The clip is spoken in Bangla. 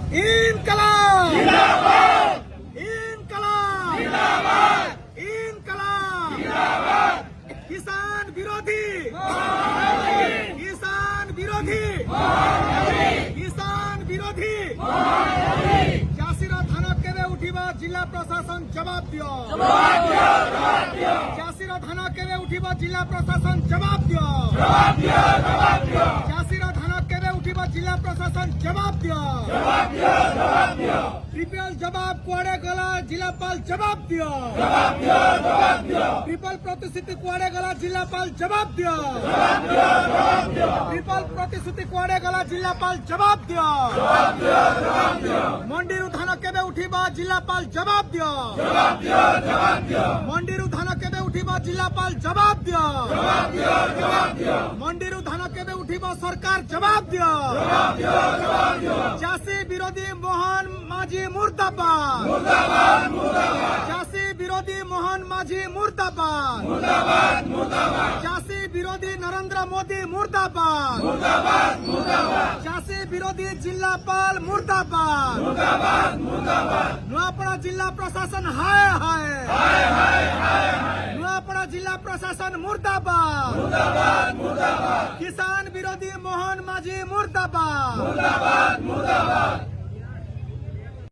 ইনকালাব জিন্দাবাদ, ইনকালাব জিন্দাবাদ, ইনকালাব জিন্দাবাদ। কিষান বিরোধী কিষান বিরোধী কিষান বিরোধী চাষীরা ধান কেবে উঠিবা জিলা প্রশাসন জবাব দিও, চাষীরা ধান কেবে উঠিবা জিলা প্রশাসন জবাব দিও, চাষীরা ধান কেবে উঠিবা জিলা প্রশাসন জবাব দিও, ট্রিপল জবাব কুয়াড়ে গলা জিলাপাল জবাব দিও, ট্রিপল প্রতিশ্রুতি কুয়াড়ে গলা জিলাপাল জবাব দিও, ট্রিপল প্রতিশ্রুতি কুয়াড়ে গলা জিলাপাল জবাব দিও, মন্ডিরু ধান কেবে উঠিবা জিলাপাল জবাব দিও, মন্ডিরু ধান কেবে উঠিবা জিলাপাল জবাব দিও, মন্ডিরু ধান কেবে উঠিবা সরকার জবাব দিও, চাষী বিরোধী মোহন মাঝি মুর্দাবাদ, চাষী বিরোধী মোহন মাঝি মুর্দাবাদ, চাষী বিরোধী নরেন্দ্র মোদী মুর্দাবাদ, চাষী বিরোধী জিল্লাপাল মুর্দাবাদ, নুয়াপাড়া জিলা প্রশাসন হায় হায়, নুয়াপাড়া জিলা প্রশাসন মুর্দাবাদ, কিষান বিরোধী মোহন মাঝি মুর্দাবাদ।